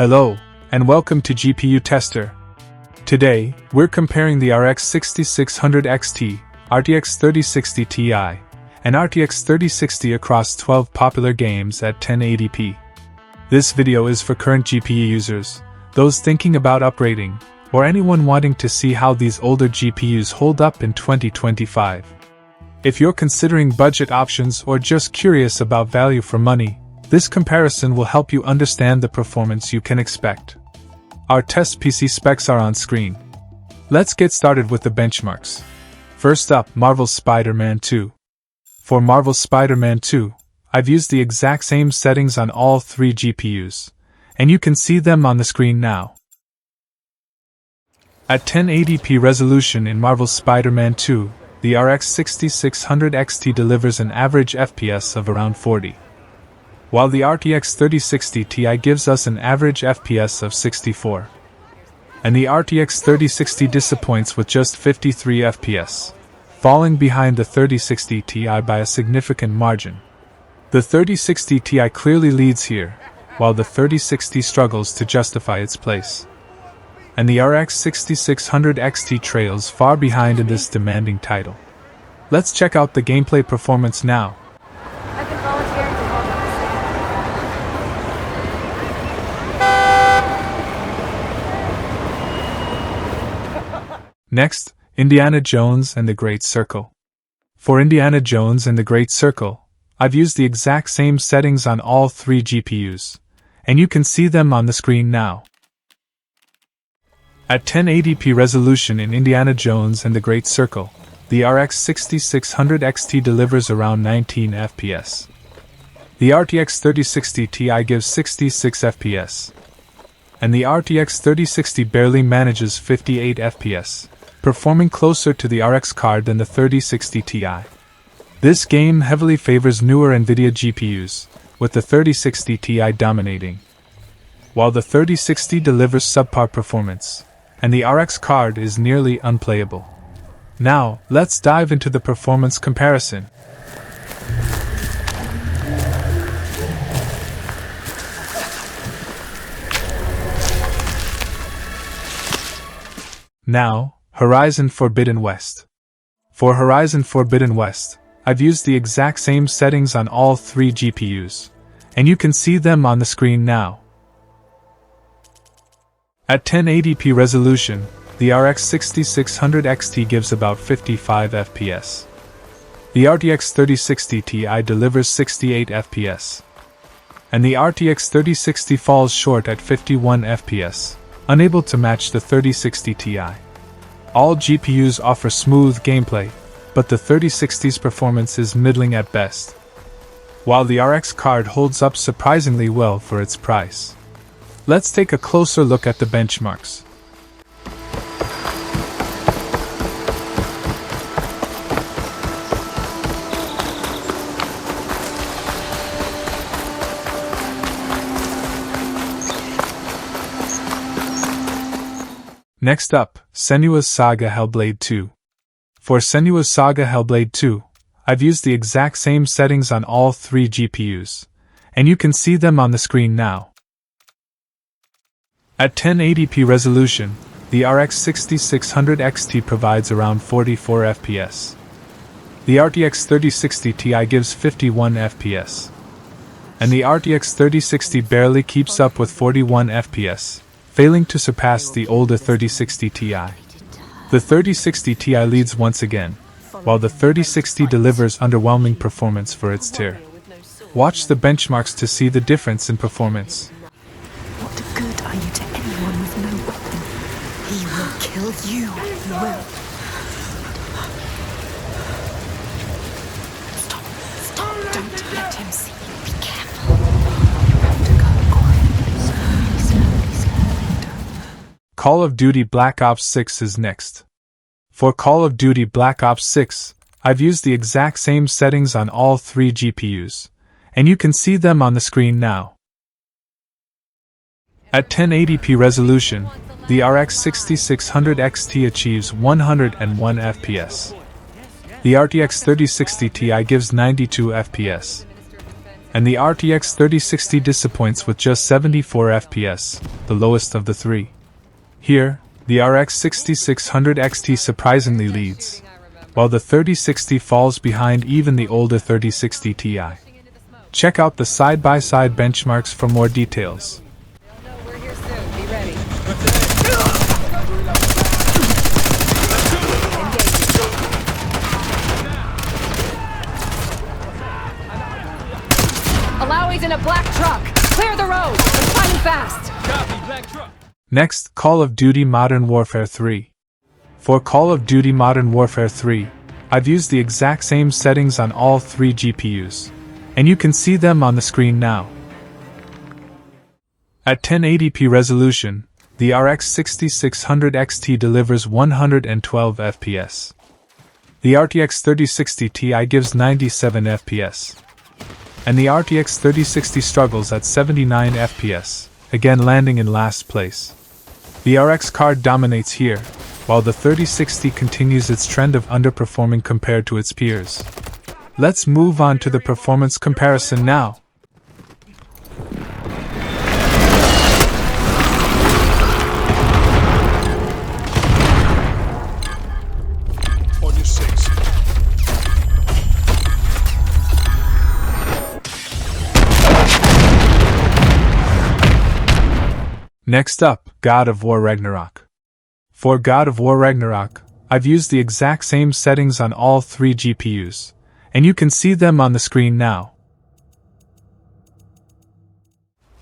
Hello, and welcome to GPU Tester. Today, we're comparing the RX 6600 XT, RTX 3060 Ti, and RTX 3060 across 12 popular games at 1080p. This video is for current GPU users, those thinking about upgrading, or anyone wanting to see how these older GPUs hold up in 2025. If you're considering budget options or just curious about value for money, this comparison will help you understand the performance you can expect. Our test PC specs are on screen. Let's get started with the benchmarks. First up, Marvel's Spider-Man 2. For Marvel's Spider-Man 2, I've used the exact same settings on all three GPUs, and you can see them on the screen now. At 1080p resolution in Marvel's Spider-Man 2, the RX 6600 XT delivers an average FPS of around 40. While the RTX 3060 Ti gives us an average FPS of 64. And the RTX 3060 disappoints with just 53 FPS, falling behind the 3060 Ti by a significant margin. The 3060 Ti clearly leads here, while the 3060 struggles to justify its place. And the RX 6600 XT trails far behind in this demanding title. Let's check out the gameplay performance now. Next, Indiana Jones and the Great Circle. For Indiana Jones and the Great Circle, I've used the exact same settings on all three GPUs, and you can see them on the screen now. At 1080p resolution in Indiana Jones and the Great Circle, the RX 6600 XT delivers around 19 FPS. The RTX 3060 Ti gives 66 FPS. And the RTX 3060 barely manages 58 FPS, performing closer to the RX card than the 3060 Ti. This game heavily favors newer NVIDIA GPUs, with the 3060 Ti dominating, while the 3060 delivers subpar performance, and the RX card is nearly unplayable. Now, let's dive into the performance comparison. Now, Horizon Forbidden West. For Horizon Forbidden West, I've used the exact same settings on all three GPUs, and you can see them on the screen now. At 1080p resolution, the RX 6600 XT gives about 55 FPS. The RTX 3060 Ti delivers 68 FPS. And the RTX 3060 falls short at 51 FPS, unable to match the 3060 Ti. All GPUs offer smooth gameplay, but the 3060's performance is middling at best, while the RX card holds up surprisingly well for its price. Let's take a closer look at the benchmarks. Next up, Senua's Saga Hellblade 2. For Senua's Saga Hellblade 2, I've used the exact same settings on all three GPUs, and you can see them on the screen now. At 1080p resolution, the RX 6600 XT provides around 44 FPS. The RTX 3060 Ti gives 51 FPS. And the RTX 3060 barely keeps up with 41 FPS. Failing to surpass the older 3060 Ti. The 3060 Ti leads once again, while the 3060 delivers underwhelming performance for its tier. Watch the benchmarks to see the difference in performance. What good are you to anyone with no weapon? He will kill you. He will. Stop. Don't let him see you. Be careful. You have to go quietly. Slowly. Call of Duty Black Ops 6 is next. For Call of Duty Black Ops 6, I've used the exact same settings on all three GPUs, and you can see them on the screen now. At 1080p resolution, the RX 6600 XT achieves 101 FPS. The RTX 3060 Ti gives 92 FPS. and the RTX 3060 disappoints with just 74 FPS, the lowest of the three. Here, the RX 6600 XT surprisingly leads, while the 3060 falls behind even the older 3060 Ti. Check out the side-by-side benchmarks for more details. We're here soon. Be ready. Alawi's in a black truck. Clear the road. Let's find him fast. Copy, black truck. Next, Call of Duty Modern Warfare 3. For Call of Duty Modern Warfare 3, I've used the exact same settings on all three GPUs, and you can see them on the screen now. At 1080p resolution, the RX 6600 XT delivers 112 FPS. The RTX 3060 Ti gives 97 FPS. And the RTX 3060 struggles at 79 FPS, again landing in last place. The RX card dominates here, while the 3060 continues its trend of underperforming compared to its peers. Let's move on to the performance comparison now. On your six. Next up, God of War Ragnarok. For God of War Ragnarok, I've used the exact same settings on all three GPUs, and you can see them on the screen now.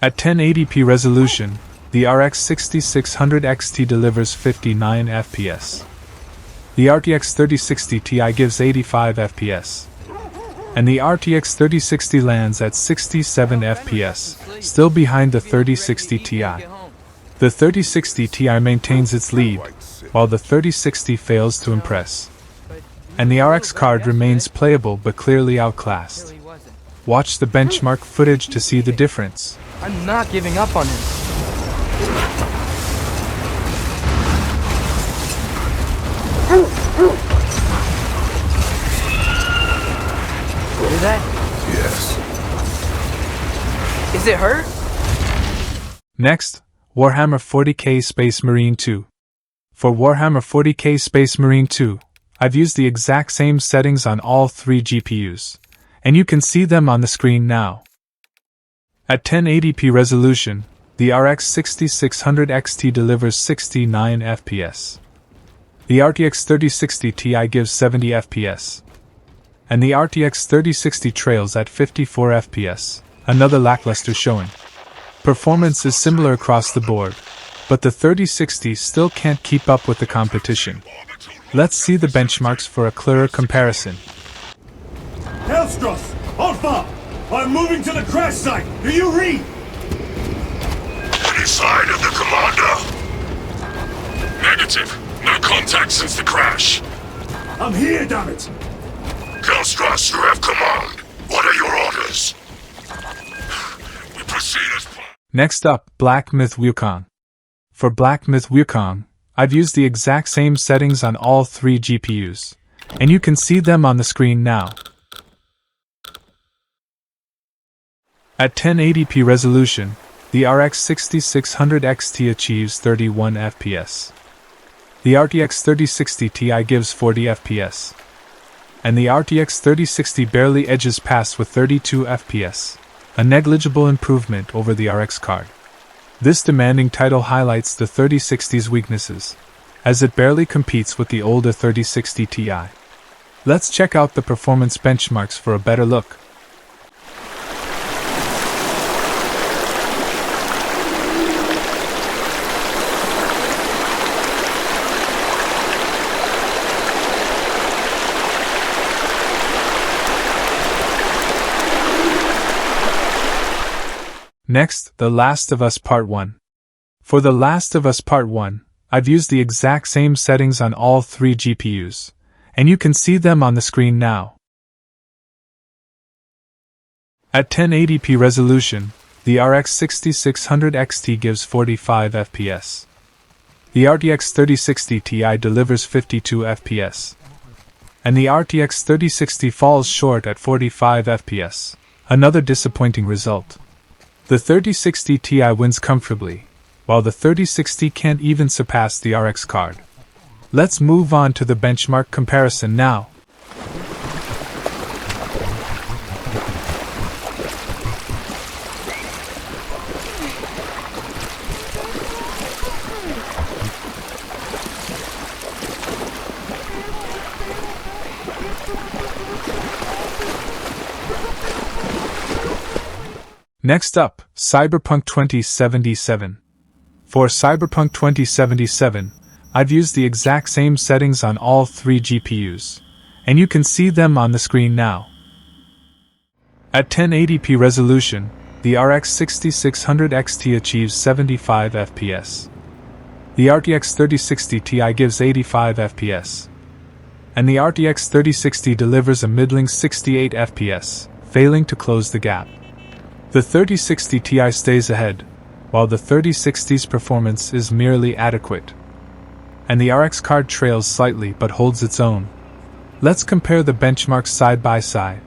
At 1080p resolution, the RX 6600 XT delivers 59 FPS. The RTX 3060 Ti gives 85 FPS. And the RTX 3060 lands at 67 FPS, still behind the 3060 Ti. The 3060 Ti maintains its lead, while the 3060 fails to impress. And the RX card remains playable but clearly outclassed. Watch the benchmark footage to see the difference. I'm not giving up on him. Hear that? Yes. Is it hurt? Next, Warhammer 40k Space Marine 2. For Warhammer 40k Space Marine 2, I've used the exact same settings on all three GPUs, and you can see them on the screen now. At 1080p resolution, the RX 6600 XT delivers 69 FPS. The RTX 3060 Ti gives 70 FPS. And the RTX 3060 trails at 54 FPS, another lackluster showing. Performance is similar across the board, but the 3060 still can't keep up with the competition. Let's see the benchmarks for a clearer comparison. Hellstros! Alpha! I'm moving to the crash site! Do you read? Any sign of the commander? Negative. No contact since the crash. I'm here, damn it! Hellstros, you have command. What are your orders? We proceed as planned. Next up, Black Myth Wukong. For Black Myth Wukong, I've used the exact same settings on all three GPUs, and you can see them on the screen now. At 1080p resolution, the RX 6600 XT achieves 31 FPS. The RTX 3060 Ti gives 40 FPS. And the RTX 3060 barely edges past with 32 FPS, a negligible improvement over the RX card. This demanding title highlights the 3060's weaknesses, as it barely competes with the older 3060 Ti. Let's check out the performance benchmarks for a better look. Next, The Last of Us Part 1. For The Last of Us Part 1, I've used the exact same settings on all three GPUs, and you can see them on the screen now. At 1080p resolution, the RX 6600 XT gives 45 FPS. The RTX 3060 Ti delivers 52 FPS. And the RTX 3060 falls short at 45 FPS, Another disappointing result. The 3060 Ti wins comfortably, while the 3060 can't even surpass the RX card. Let's move on to the benchmark comparison now. Next up, Cyberpunk 2077. For Cyberpunk 2077, I've used the exact same settings on all three GPUs, and you can see them on the screen now. At 1080p resolution, the RX 6600 XT achieves 75 FPS. The RTX 3060 Ti gives 85 FPS. And the RTX 3060 delivers a middling 68 FPS, failing to close the gap. The 3060 Ti stays ahead, while the 3060's performance is merely adequate. And the RX card trails slightly but holds its own. Let's compare the benchmarks side by side.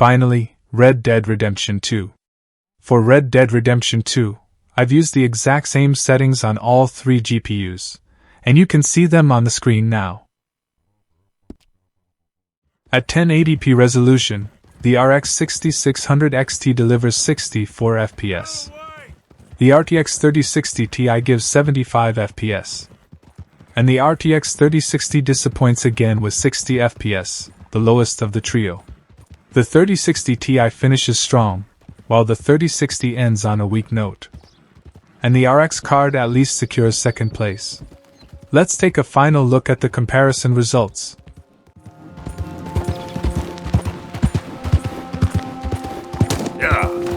Finally, Red Dead Redemption 2. For Red Dead Redemption 2, I've used the exact same settings on all three GPUs, and you can see them on the screen now. At 1080p resolution, the RX 6600 XT delivers 64 FPS. The RTX 3060 Ti gives 75 FPS. And the RTX 3060 disappoints again with 60 FPS, the lowest of the trio. The 3060 Ti finishes strong, while the 3060 ends on a weak note. And the RX card at least secures second place. Let's take a final look at the comparison results. Yeah.